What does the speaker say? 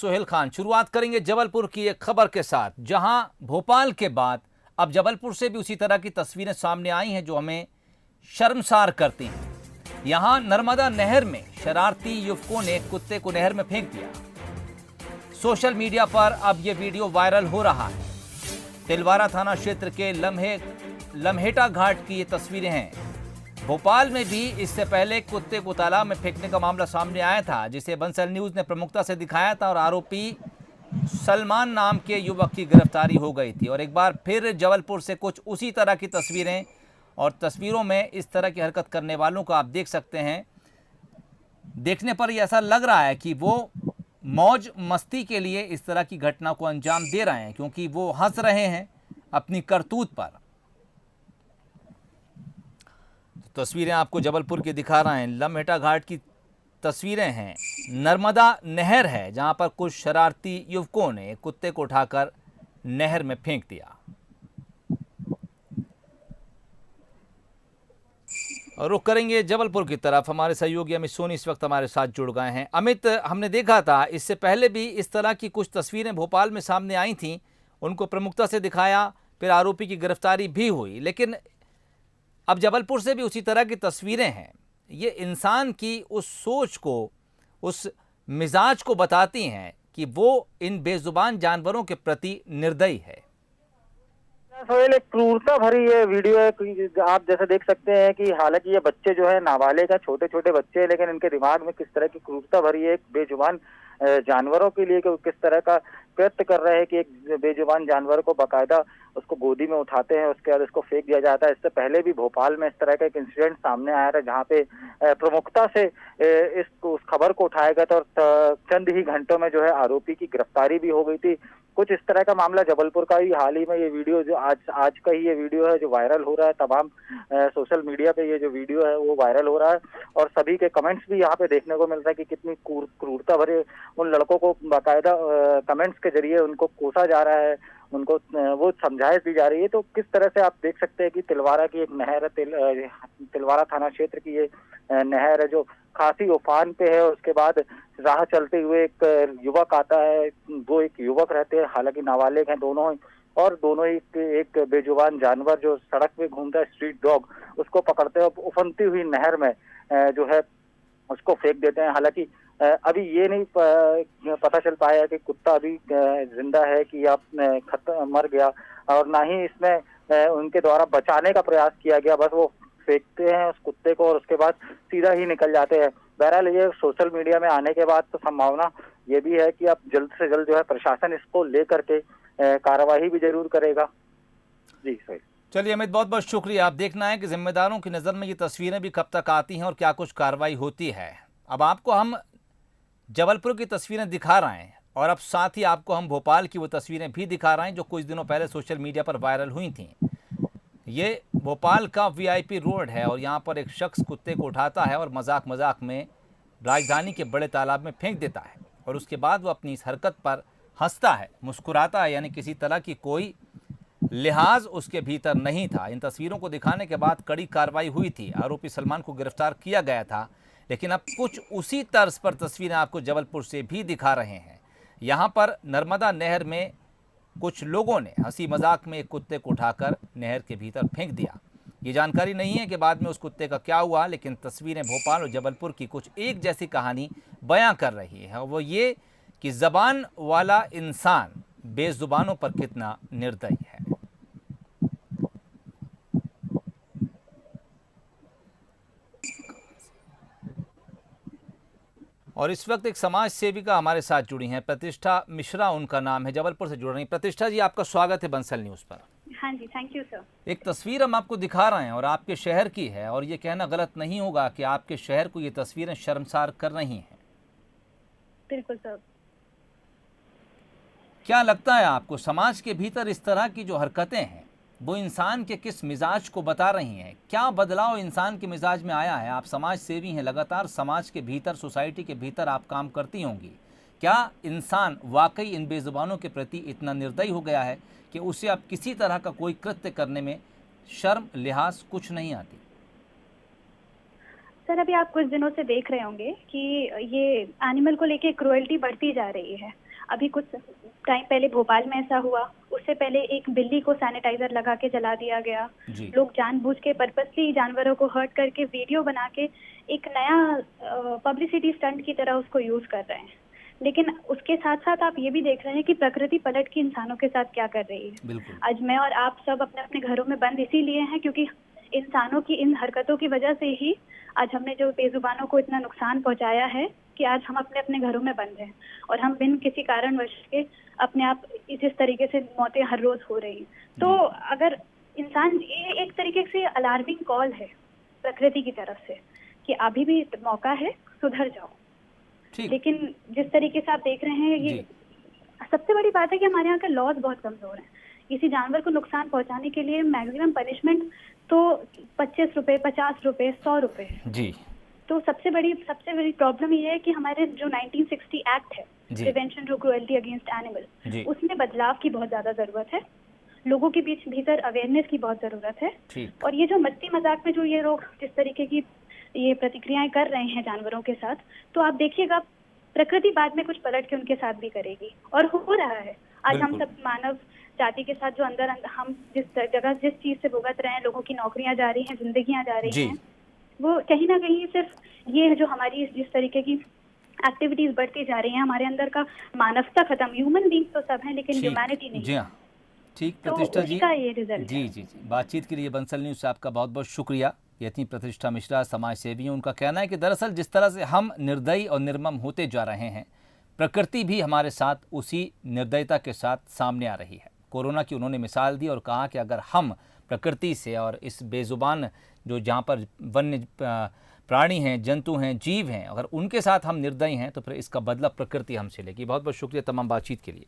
सोहेल खान, शुरुआत करेंगे जबलपुर की एक खबर के साथ, जहां भोपाल के बाद अब जबलपुर से भी उसी तरह की तस्वीरें सामने आई हैं जो हमें शर्मसार करती हैं। यहां नर्मदा नहर में शरारती युवकों ने कुत्ते को नहर में फेंक दिया। सोशल मीडिया पर अब यह वीडियो वायरल हो रहा है। तिलवारा थाना क्षेत्र के लम्हेटा घाट की ये तस्वीरें हैं। भोपाल में भी इससे पहले कुत्ते को तालाब में फेंकने का मामला सामने आया था, जिसे बंसल न्यूज ने प्रमुखता से दिखाया था और आरोपी सलमान नाम के युवक की गिरफ्तारी हो गई थी। और एक बार फिर जबलपुर से कुछ उसी तरह की तस्वीरें, और तस्वीरों में इस तरह की हरकत करने वालों को आप देख सकते हैं। देखने पर यह ऐसा लग रहा है कि वो मौज मस्ती के लिए इस तरह की घटना को अंजाम दे रहे हैं, क्योंकि वो हंस रहे हैं अपनी करतूत पर। तस्वीरें आपको जबलपुर की दिखा रहे हैं। लम्हेटा घाट की तस्वीरें हैं। नर्मदा नहर है जहां पर कुछ शरारती युवकों ने कुत्ते को उठाकर नहर में फेंक दिया। और रुख करेंगे जबलपुर की तरफ। हमारे सहयोगी अमित सोनी इस वक्त हमारे साथ जुड़ गए हैं। अमित, हमने देखा था इससे पहले भी इस तरह की कुछ तस्वीरें भोपाल में सामने आई थीं, उनको प्रमुखता से दिखाया, फिर आरोपी की गिरफ्तारी भी हुई, लेकिन अब जबलपुर से भी उसी तरह की तस्वीरें हैं। ये इंसान की उस सोच को, उस मिजाज को बताती हैं कि वो इन बेजुबान जानवरों के प्रति निर्दयी है। सोहेल, एक क्रूरता भरी ये वीडियो है। आप जैसे देख सकते हैं कि हालांकि ये बच्चे जो है नाबालिग है, छोटे छोटे बच्चे हैं, लेकिन इनके दिमाग में किस तरह की क्रूरता भरी है। एक बेजुबान जानवरों के लिए किस तरह का कृत्य कर रहे हैं कि एक बेजुबान जानवर को बाकायदा उसको गोदी में उठाते हैं, उसके बाद उसको फेंक दिया जाता है। इससे पहले भी भोपाल में इस तरह का एक इंसिडेंट सामने आया था, जहाँ पे प्रमुखता से उस खबर को उठाया गया था और चंद ही घंटों में जो है आरोपी की गिरफ्तारी भी हो गई थी। कुछ इस तरह का मामला जबलपुर का ही हाल ही में ये वीडियो जो आज का ही ये वीडियो है जो वायरल हो रहा है। तमाम सोशल मीडिया पे ये जो वीडियो है वो वायरल हो रहा है और सभी के कमेंट्स भी यहाँ पे देखने को मिल रहा है कि कितनी क्रूरता भरे उन लड़कों को बाकायदा कमेंट्स के जरिए उनको कोसा जा रहा है, उनको वो समझाइश दी जा रही है। तो किस तरह से आप देख सकते हैं कि तिलवारा की एक नहर है, तिलवारा थाना क्षेत्र की ये नहर है जो खासी उफान पे है। उसके बाद राह चलते हुए एक युवक आता है, वो एक युवक रहते हैं, हालांकि नाबालिग हैं दोनों, और दोनों ही एक बेजुबान जानवर जो सड़क पे घूमता है, स्ट्रीट डॉग, उसको पकड़ते हैं और उफनती हुई नहर में जो है उसको फेंक देते हैं। हालांकि अभी ये नहीं पता चल पाया कि कुत्ता अभी जिंदा है कि या मर गया, और ना ही इसमें उनके द्वारा बचाने का प्रयास किया गया। बस वो फेंकते हैं उस कुत्ते को और उसके बाद सीधा ही निकल जाते हैं। बहरहाल ये सोशल मीडिया में आने के बाद तो संभावना ये भी है कि अब जल्द से जल्द जो है प्रशासन इसको लेकर के कार्रवाई भी जरूर करेगा। जी सही। चलिए अमित, बहुत बहुत शुक्रिया। आप देखना है कि जिम्मेदारों की नज़र में ये तस्वीरें भी कब तक आती हैं और क्या कुछ कार्रवाई होती है। अब आपको हम जबलपुर की तस्वीरें दिखा रहे हैं और अब साथ ही आपको हम भोपाल की वो तस्वीरें भी दिखा रहे हैं जो कुछ दिनों पहले सोशल मीडिया पर वायरल हुई थीं। ये भोपाल का वीआईपी रोड है और यहाँ पर एक शख्स कुत्ते को उठाता है और मजाक मजाक में राजधानी के बड़े तालाब में फेंक देता है और उसके बाद वो अपनी इस हरकत पर हंसता है, मुस्कुराता है, यानी किसी तरह की कोई लिहाज उसके भीतर नहीं था। इन तस्वीरों को दिखाने के बाद कड़ी कार्रवाई हुई थी, आरोपी सलमान को गिरफ्तार किया गया था, लेकिन अब कुछ उसी तर्ज पर तस्वीरें आपको जबलपुर से भी दिखा रहे हैं। यहाँ पर नर्मदा नहर में कुछ लोगों ने हंसी मजाक में एक कुत्ते को उठाकर नहर के भीतर फेंक दिया। ये जानकारी नहीं है कि बाद में उस कुत्ते का क्या हुआ, लेकिन तस्वीरें भोपाल और जबलपुर की कुछ एक जैसी कहानी बयां कर रही है, वो ये कि ज़बान वाला इंसान बेजुबानों पर कितना निर्दयी है। और इस वक्त एक समाज सेविका हमारे साथ जुड़ी हैं, प्रतिष्ठा मिश्रा उनका नाम है, जबलपुर से जुड़ रही हैं। प्रतिष्ठा जी, आपका स्वागत है बंसल न्यूज़ पर। हाँ जी, थैंक यू सर। एक तस्वीर हम आपको दिखा रहे हैं और आपके शहर की है, और ये कहना गलत नहीं होगा कि आपके शहर को ये तस्वीरें शर्मसार कर रही हैं। बिल्कुल सर। क्या लगता है आपको, समाज के भीतर इस तरह की जो हरकतें हैं वो इंसान के किस मिजाज को बता रही हैं? क्या बदलाव इंसान के मिजाज में आया है? आप समाज सेवी हैं, लगातार समाज के भीतर, सोसाइटी के भीतर आप काम करती होंगी। क्या इंसान वाकई इन बेजुबानों के प्रति इतना निर्दयी हो गया है कि उसे अब किसी तरह का कोई कृत्य करने में शर्म लिहाज कुछ नहीं आती? सर, अभी आप कुछ दिनों से देख रहे होंगे कि ये एनिमल को लेके क्रुएल्टी बढ़ती जा रही है अभी कुछ टाइम पहले भोपाल में ऐसा हुआ, उससे पहले एक बिल्ली को सैनिटाइजर लगा के जला दिया गया। जी। लोग जानबूझ के पर्पसली जानवरों को हर्ट करके वीडियो बना के एक नया पब्लिसिटी स्टंट की तरह उसको यूज कर रहे हैं। लेकिन उसके साथ साथ आप ये भी देख रहे हैं कि प्रकृति पलट के इंसानों के साथ क्या कर रही है। बिल्कुल। आज मैं और आप सब अपने अपने घरों में बंद इसीलिए हैं क्योंकि इंसानों की इन हरकतों की वजह से ही आज हमने जो बेजुबानों को इतना नुकसान पहुंचाया है कि आज हम अपने अपने घरों में बंद हैं और हम बिन किसी कारणवश के अपने आप जिस तरीके से मौतें हर रोज हो रही हैं। तो अगर इंसान, ये एक तरीके से अलार्मिंग कॉल है प्रकृति की तरफ से कि अभी भी मौका है, सुधर जाओ। ठीक। लेकिन जिस तरीके से आप देख रहे हैं, ये सबसे बड़ी बात है कि हमारे यहाँ के लॉज बहुत कमजोर हैं। किसी जानवर को नुकसान पहुंचाने के लिए मैक्सिमम पनिशमेंट तो 25 रुपए, 50 रुपए, 100 रुपए है। जी। तो सबसे बड़ी प्रॉब्लम ये है कि हमारे जो 1960 एक्ट है, जी। Prevention to cruelty against animal, जी। उसमें बदलाव की बहुत ज्यादा जरूरत है। लोगों के भीतर अवेयरनेस की बहुत जरूरत है। ठीक। और ये जो मस्ती मजाक में जो ये लोग जिस तरीके की ये प्रतिक्रियाएं कर रहे हैं जानवरों के साथ, तो आप देखिएगा प्रकृति बाद में कुछ पलट के उनके साथ भी करेगी और हो रहा है। आज हम बिल्कुल। सब मानव जाति के साथ जो अंदर हम जिस जगह जिस चीज से भुगत रहे हैं, लोगों की नौकरियां जा रही हैं, जिंदगियां जा रही जी। हैं, वो कहीं ना कहीं सिर्फ ये जो हमारी जिस तरीके की एक्टिविटीज बढ़ती जा रही हैं, हमारे अंदर का मानवता खत्म, ह्यूमन बींग्स तो सब हैं लेकिन ठीक। ह्यूमैनिटी नहीं। जी हाँ, ठीक तो प्रतिष्ठा जी। उसका ये रिजल्ट जी है। जी जी, बातचीत के लिए बंसल न्यूज़ से आपका बहुत बहुत शुक्रिया। ये थी प्रतिष्ठा मिश्रा, समाज सेवी हैं। उनका कहना है कि दरअसल जिस तरह से हम निर्दयी और निर्मम होते जा रहे हैं, प्रकृति भी हमारे साथ उसी निर्दयता के साथ सामने आ रही है। कोरोना की उन्होंने मिसाल दी और कहा कि अगर हम प्रकृति से और इस बेजुबान जो जहाँ पर वन्य प्राणी हैं, जंतु हैं, जीव हैं, अगर उनके साथ हम निर्दयी हैं तो फिर इसका बदला प्रकृति हमसे लेगी। बहुत बहुत शुक्रिया तमाम बातचीत के लिए।